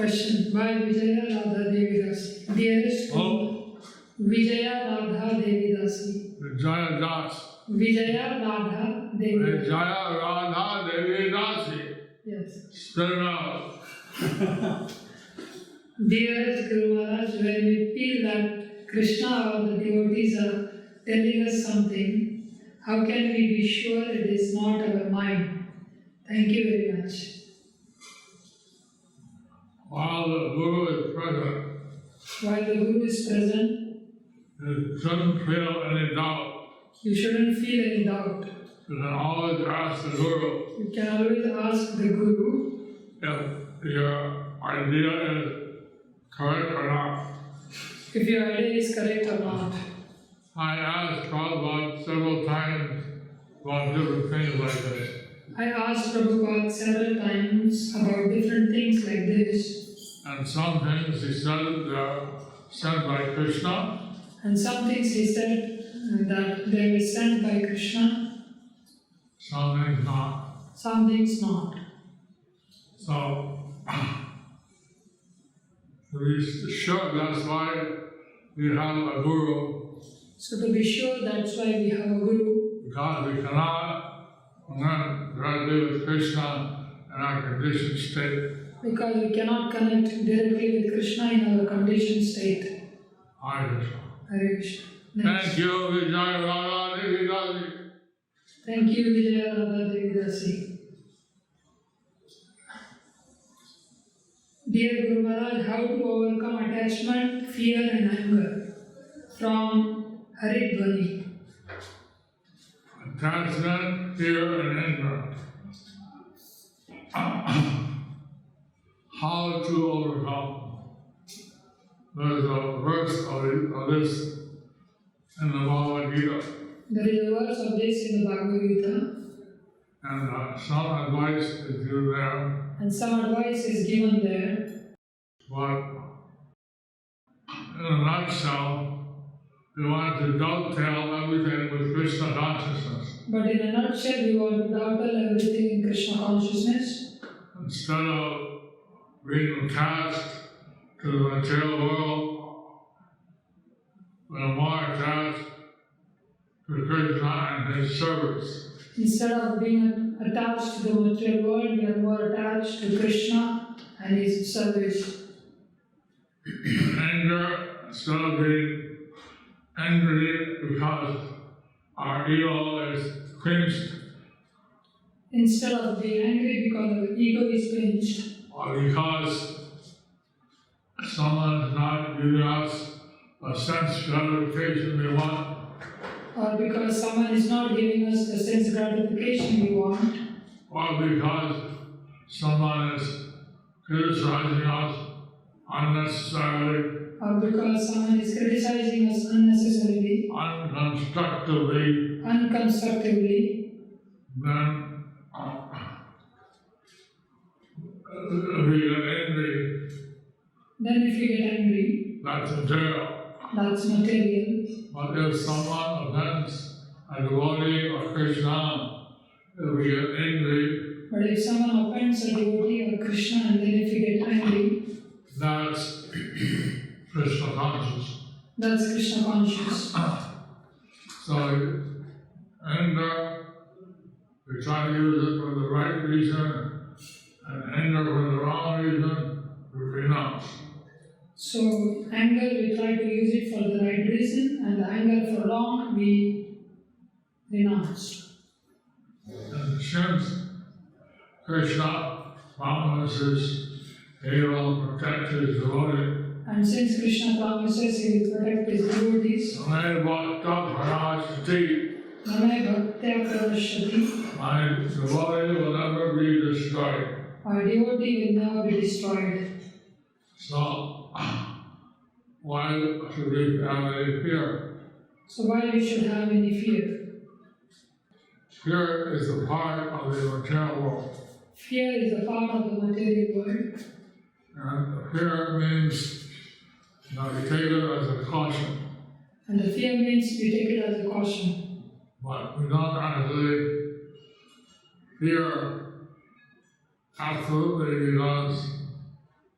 question. By Vijaya Radha Devi Dasi. Dearest Vijaya Radha Devi Dasi. Vijaya Das. Vijaya Radha Devi Dasi. Vijaya Radha Devi Dasi. Yes. Spell it out. Dearest Guru Maharaj, when we feel that Krishna or the devotees are telling us something, how can we be sure it is not our mind? Thank you very much. While the Guru is present, While the Guru is present, you shouldn't feel any doubt. you shouldn't feel any doubt. You can always ask the Guru You can always ask the Guru if your idea is correct or not. if your idea is correct or not. I asked Prabhupada several times about different things like this. I asked Prabhupada several times about different things like this, And some things he said they're sent by Krishna, and some things he said that they were sent by Krishna, some things not. some things not. So, to be sure, that's why we have a Guru, So to be sure, that's why we have a Guru, because we cannot connect directly with Krishna in our conditioned state. because we cannot connect directly with Krishna in our conditioned state. Hare Krishna. Hare Krishna. Next. Thank you, Vijaya Radha Devi Dasi. Thank you, Vijaya Radha Devi Dasi. Dear Guru Maharaj, how to overcome attachment, fear and anger? From Haridwani. Attachment, fear, and anger. How to overcome? There's a verse of this in the Bhagavad Gita, There is a verse of this in the Bhagavad Gita, and some advice is given there, and some advice is given there. but in a nutshell, we want to dovetail everything with Krishna consciousness. But in a nutshell, we want to dovetail everything in Krishna consciousness. Instead of being attached to the material world, we are more attached to Krishna and His service. Instead of being attached to the material world, we are more attached to Krishna and His service. Anger, instead of being angry because our ego is pinched, Instead of being angry because our ego is pinched, or because someone is not giving us a sense gratification we want, or because someone is not giving us the sense gratification we want, or because someone is criticizing us unnecessarily, or because someone is criticizing us unnecessarily, unconstructively, then we get angry. then if we get angry, That's material. that's material. But if someone offends a devotee or Krishna, if we get angry, But if someone offends a devotee or Krishna and then if we get angry, that's Krishna conscious. that's Krishna conscious. So, anger, we try to use it for the right reason, and anger for the wrong reason, we renounce. So anger, we try to use it for the right reason, and the anger for wrong, we renounce. And since Krishna promises He will protect His devotee, And since Krishna promises He will protect His devotees, Name Bhakta Parashati, Name Bhaktya Pravashati, my devotee will never be destroyed. our devotee will never be destroyed. So, why should we have any fear? So why we should have any fear? Fear is a part of the material world. Fear is a part of the material world. And fear means you take it as a caution. And the fear means we take it as a caution. But we don't actually fear absolutely because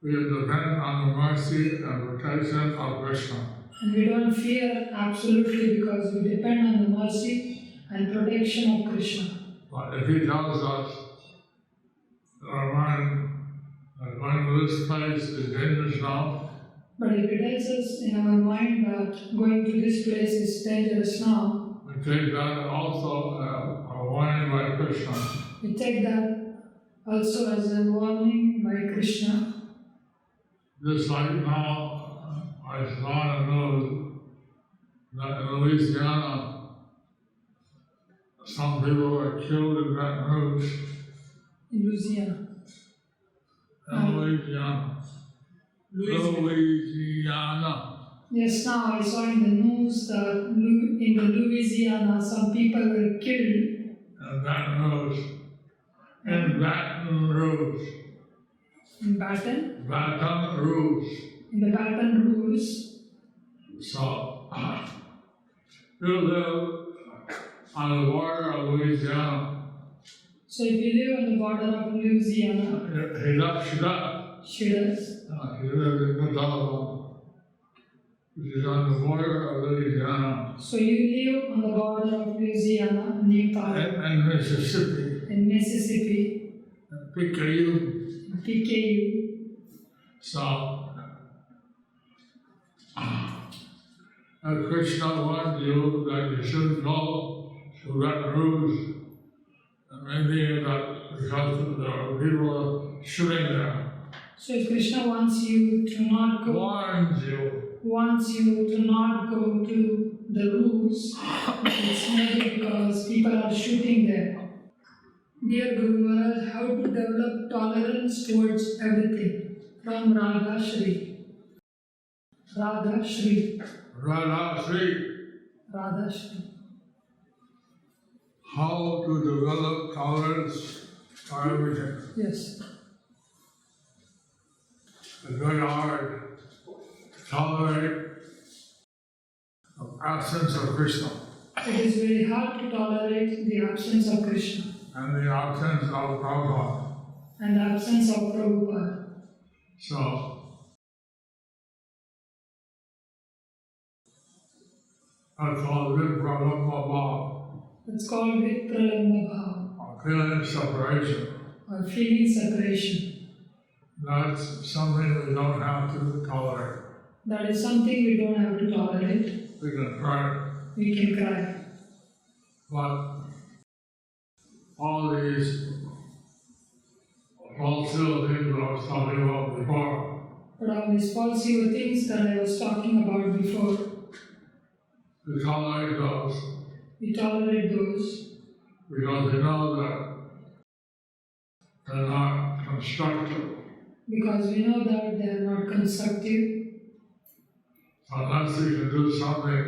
We depend on the mercy and protection of Kṛṣṇa. And we don't fear absolutely because we depend on the mercy and protection of Kṛṣṇa. But if he tells us that our mind that going to this place is dangerous now, But if he tells us in our mind that going to this place is dangerous now, we take that also a warning by Kṛṣṇa. we take that also as a warning by Kṛṣṇa. Just like now, I saw in the news that in Louisiana, some people were killed in that news. In Louisiana. In Louisiana. Louisiana. Yes, now I saw in the news that in the Louisiana some people were killed. In Baton Rouge. In Baton Rouge. In Baton? Baton Rouge. In the Baton Rouge. So, you live on the border of Louisiana. So if you live on the border of Louisiana, She lives in Caitanya-līlā, which is on the border of Louisiana. so you live on the border of Louisiana, And Mississippi. in Mississippi, And PKU. PKU. So, and Kṛṣṇa warned you that you shouldn't go to Baton Rouge. And maybe that because there are people shooting there. So if Krishna wants you to not go, Warns you. wants you to not go to the roofs, it's maybe because people are shooting there. Dear Guru Maharaj, how to develop tolerance towards everything? From Radha Shri. Radha Shri. Radha Sri. Radha Shri. How to develop tolerance for everything. Yes. It's very hard to tolerate the absence of Kṛṣṇa It is very hard to tolerate the absence of Krishna and the absence of Prabhupada. and the absence of Prabhupada. So, that's called Vipralambha, It's called Vipralambha Bhava, or feeling separation. or feeling separation. That's something we don't have to tolerate. That is something we don't have to tolerate. We can try, We can cry. but all these false things I was talking about before, But all these false ego things that I was talking about before, we tolerate those we tolerate those because we know that they're not constructive. because we know that they are not constructive. Unless we can do something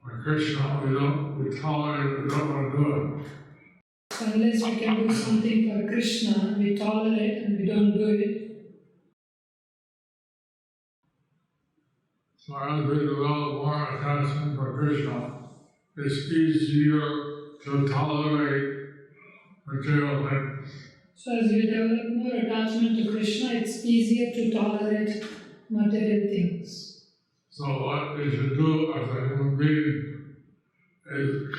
for Kṛṣṇa, we tolerate it, we don't want to do it. So unless we can do something for Krishna, we tolerate and we don't do it. So as we develop more attachment for Kṛṣṇa, it's easier to tolerate material things. So as we develop more attachment to Krishna, it's easier to tolerate material things. So what we should do as a human being is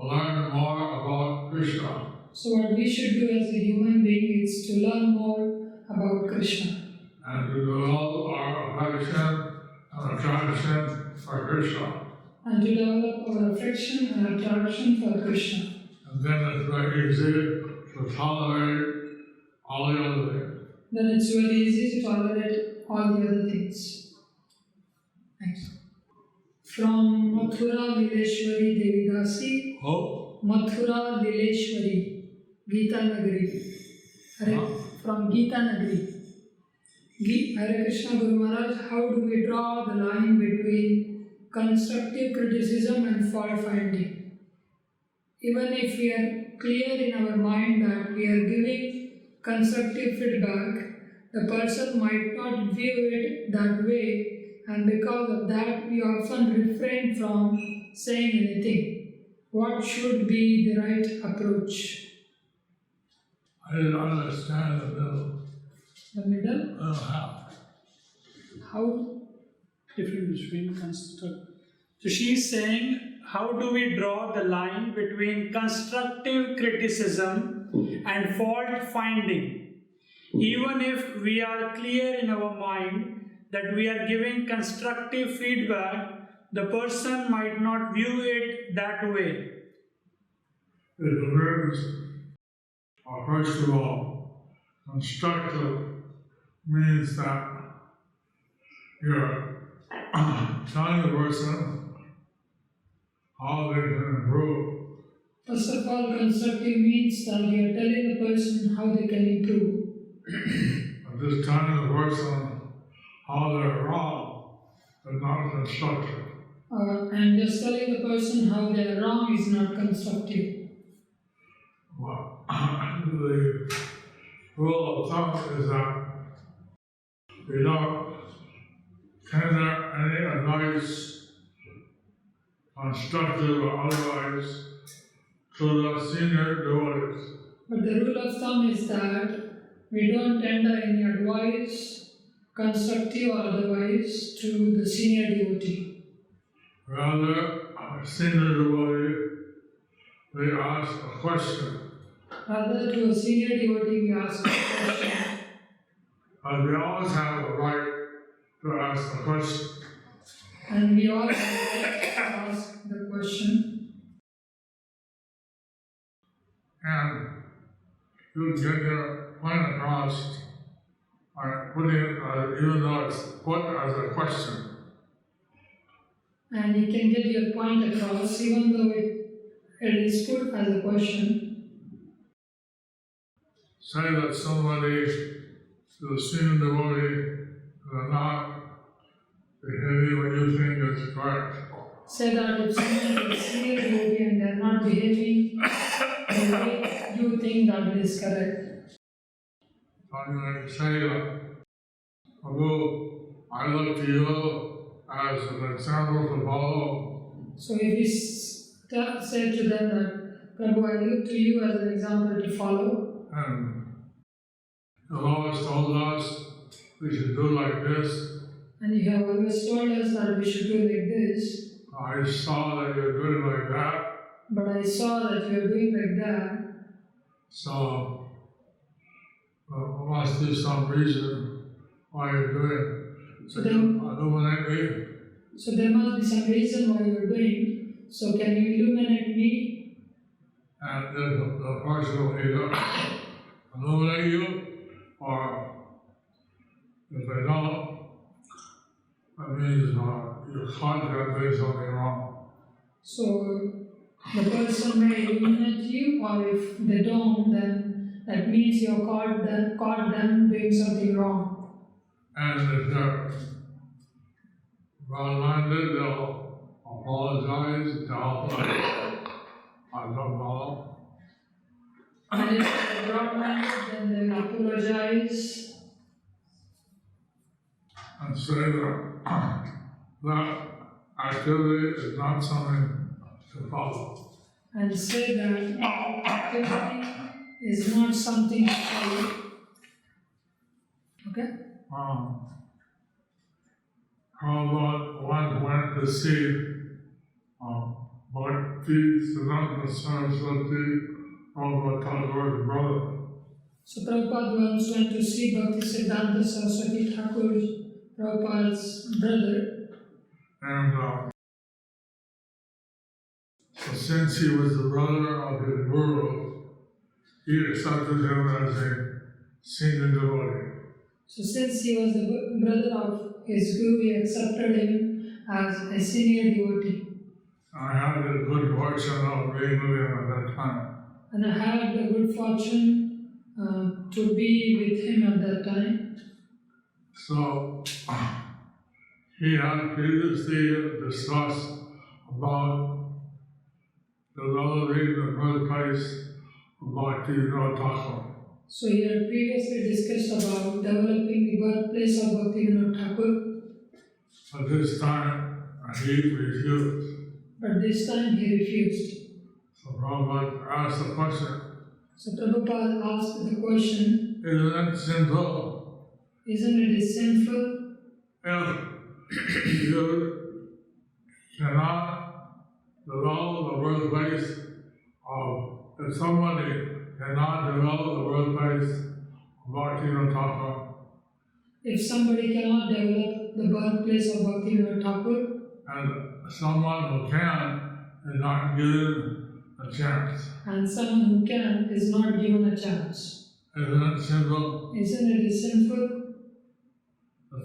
learn more about Kṛṣṇa. So what we should do as a human being is to learn more about Krishna And to develop our affection and attraction for Kṛṣṇa. and to develop our affection and attraction for Krishna. And then it's very easy to tolerate all the other things. Then it's very easy to tolerate all the other things. Thanks. From Mathura Lileshwari Devidasi, Oh, Mathura Lileshwari, Gita Nagari. From Gita Nagari. Hare Krishna Guru Maharaj, how do we draw the line between constructive criticism and fault finding? Even if we are clear in our mind that we are giving constructive feedback, the person might not view it that way, and because of that, we often refrain from saying anything. What should be the right approach? I didn't understand the middle. The middle? Half. How? Difference between constructive. So she is saying, how do we draw the line between constructive criticism and fault finding? Even if we are clear in our mind that we are giving constructive feedback, the person might not view it that way. It depends. First of all, constructive means that you're telling the person how they can improve. First of all, constructive means that you are telling the person how they can improve. But just telling the person how they're wrong is not constructive. And just telling the person how they are wrong is not constructive. Well, the rule of thumb is that we don't tender any advice, constructive or otherwise, to the senior devotees. But the rule of thumb is that we don't tender any advice, constructive or otherwise, to the senior devotee. Rather, a senior devotee, they ask a question. Rather, to a senior devotee, we ask a question. And we always have a right to ask a question. And we all have the right to ask the question. And you get your point across by putting it, even though it's put as a question. And you can get your point across even though it is put as a question. Say that somebody, the senior devotee, are not behaving what you think is correct. Say that if someone is senior devotee and they are not behaving the way you think that it is correct. So you might say, although I look to you as an example to follow. So if we say to them that, Prabhu, I look to you as an example to follow. And you always told us we should do like this. And you have always told us that we should do like this. I saw that you're doing like that. But I saw that you are doing like that. So there must be some reason why you're doing it. So you illuminate me. So there must be some reason why you are doing. So can you illuminate me? And then the person will either illuminate you, or if they don't, that means you're caught that doing something wrong. So the person may illuminate you, or if they don't, then that means you have caught them doing something wrong. And if they're well-minded, they'll apologize, tell them I don't know. And if they're broad-minded, then they will apologize and say that that activity is not something to follow. and say that activity is not something to follow. Okay? How about one went to see Bhakti-Siddhanta Saraswati, Jayapataka's brother. So Prabhupada once went to see Bhakti-Siddhanta Saraswati Thakur, Prabhupada's brother. And so since he was the brother of his guru, he accepted him as a senior devotee. So since he was the brother of his guru, he accepted him as a senior devotee. I had the good fortune of being with him at that time. And I had the good fortune to be with him at that time. So he had previously discussed about developing the birthplace of Bhakti-Vinod. So he had previously discussed about developing the birthplace of Bhakti-Vinod Thakur. But this time he refused. But this time he refused. So Prabhupada asked the question. So Prabhupada asked the question, Isn't it simple Isn't it sinful? If you cannot develop the birthplace if somebody cannot develop the birthplace of Bhaktivinoda, If somebody cannot develop the birthplace of Bhaktivinoda Thakur, and someone who can is not given a chance, and someone who can is not given a chance, isn't it simple? isn't it sinful?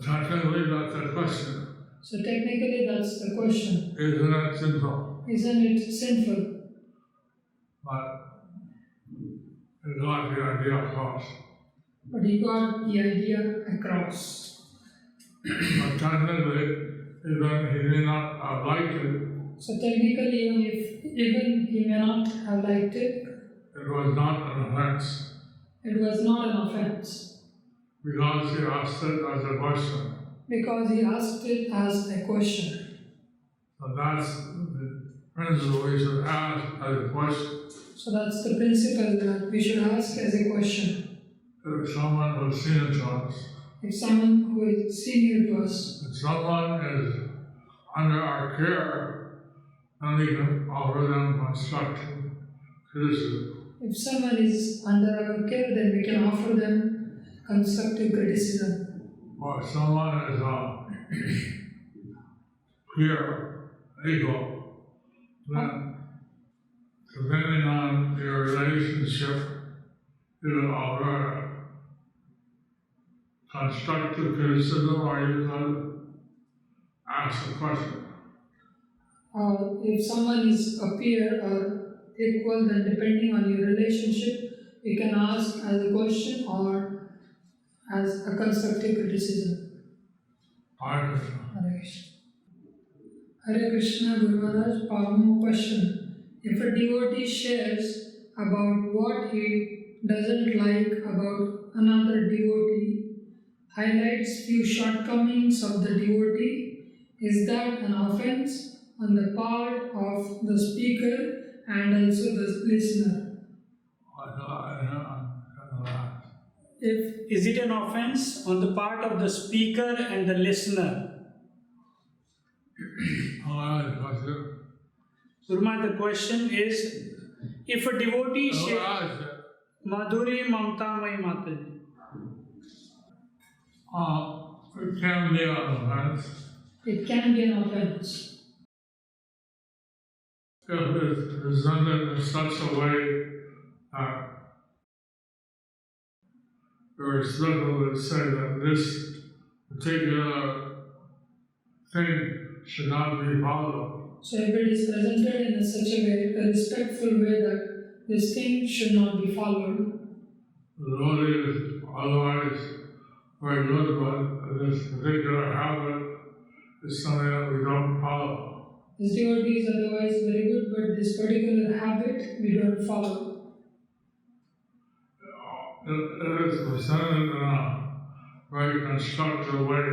Technically, that's a question. So technically that's the question. Isn't it simple? Isn't it sinful? But you got the idea across. But he got the idea across. But technically, even he may not have liked it, So technically, even he may not have liked it, it was not an offense. it was not an offense. Because he asked it as a question. Because he asked it as a question. So that's the principle we should ask as a question. So that's the principle that we should ask as a question. If someone who's senior to us, If someone who is senior to us, if someone is under our care, then we can offer them constructive criticism. if someone is under our care, then we can offer them constructive criticism. Or if someone is pure, equal, then depending on your relationship, you can offer constructive criticism or you can ask a question. If someone is a peer or equal, then depending on your relationship, you can ask as a question or as a constructive criticism. Hare Krishna. Hare Krishna. Hare Krishna, Guru Maharaj, one more question. If a devotee shares about what he doesn't like about another devotee, highlights few shortcomings of the devotee, is that an offense on the part of the speaker and also the listener? Is it an offense on the part of the speaker and the listener? Guruma, the question is, if a devotee shares Madhuri Mamta Mai Mataji. It can be an offense. It can be an offense. If it's presented in such a way that very specifically say that this particular thing should not be followed. So if it is presented in such a way, a respectful way that this thing should not be followed, The devotee is otherwise very good, but this particular habit is something that we don't follow. this devotee is otherwise very good, but this particular habit we don't follow. It is presented in a very constructive way.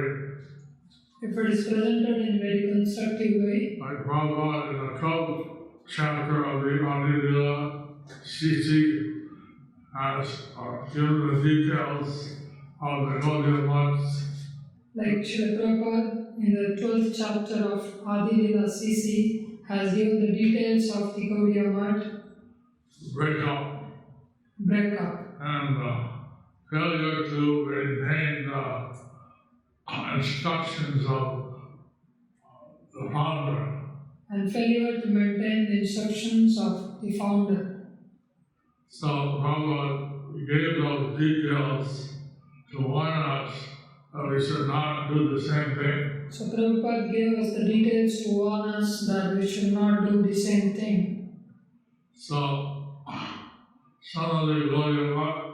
If it is presented in a very constructive way, Like Prabhupada in the 12th chapter of the Caitanya-līlā, Sisi has given the details of the Gaudiya months. like Srila Prabhupada in the 12th chapter of Adi-lila CC has given the details of the Gaudiya Math breakup and failure to maintain the instructions of the founder. and failure to maintain the instructions of the founder. So Prabhupada gave those details to warn us that we should not do the same thing. So Prabhupada gave us the details to warn us that we should not do the same thing. So some of the Gaudiya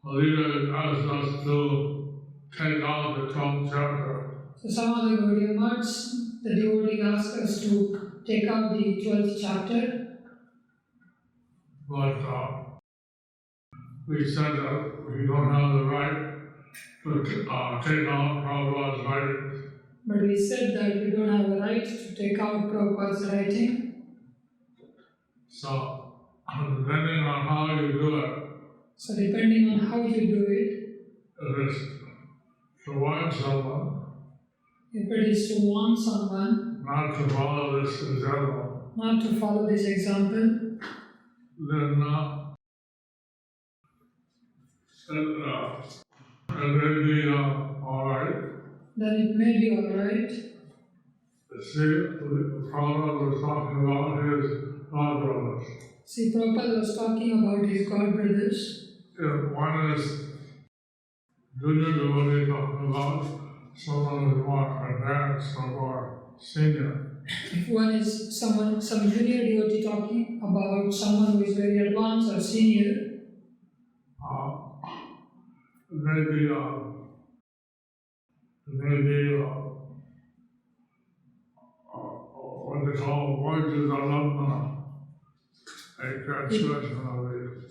leaders asked us to take out the 12th chapter. So some of the Gaudiya Maths, the devotee asked us to take out the 12th chapter, But we said that we don't have the right to take out Prabhupada's writings. but we said that we don't have a right to take out Prabhupada's writing. So depending on how you do it, So depending on how you do it, if it's to warn someone if it is to warn someone not to follow this example, not to follow this example, then it may be all right. then it may be alright. See, the Prabhupada was talking about his god brothers. See, Prabhupada was talking about his god brothers. One is junior devotee talking about someone who's more advanced or more senior. If one is some junior devotee talking about someone who is very advanced or senior, maybe what they call voyages of love, a graduation of the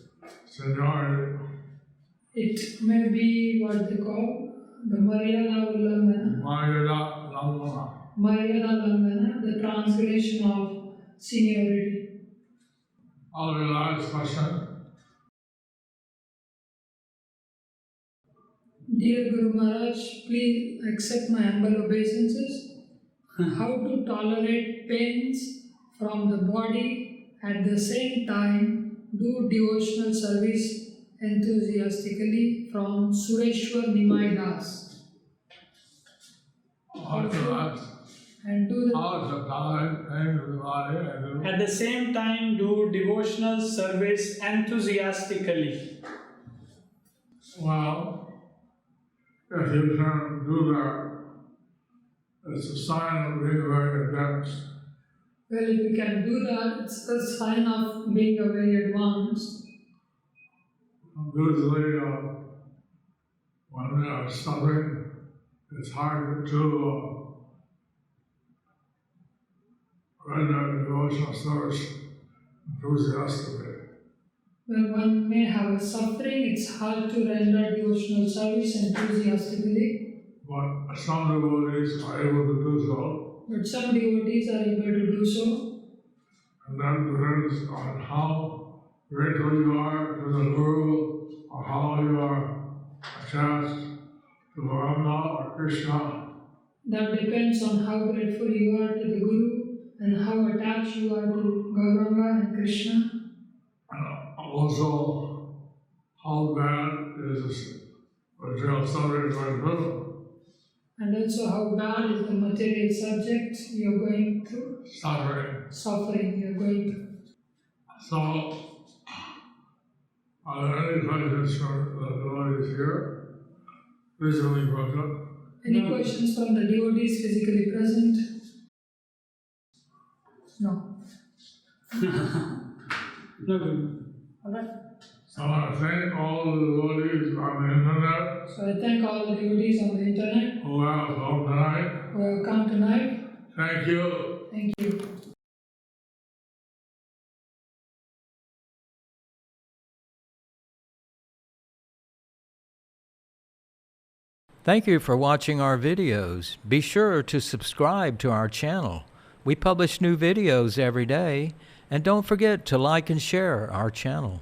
seniority. it may be what they call the Maryada Ullamana. Mayada Lamana. Maryada Ullamana, the transgression of seniority. I'll realize question. Dear Guru Maharaj, please accept my humble obeisances. How to tolerate pains from the body, at the same time do devotional service enthusiastically, from Sureshwar Nimai Das. And do At the same time, do devotional service enthusiastically. Well, if you can do that, it's a sign of being very advanced. well, if you can do that, it's a sign of being a very advanced. Usually, when they are suffering, it's hard to render devotional service enthusiastically. When one may have a suffering, it's hard to render devotional service enthusiastically. But some devotees are able to do so. But some devotees are able to do so. And that depends on how grateful you are to the Guru, or how you are attached to Brahma or Krishna. That depends on how grateful you are to the Guru and how attached you are to Gauranga and Krishna. And also, how bad is material subject like this? And also how bad is the material subject you're going through. Suffering you're going through. So, are there any questions from the devotees here? Physically present? Any questions from the devotees physically present? No. No good. Alright. So I thank all the devotees on the internet So I thank all the devotees on the internet who have come tonight. who have come tonight. Thank you. Thank you. Thank you for watching our videos. Be sure to subscribe to our channel. We publish new videos every day, and don't forget to like and share our channel.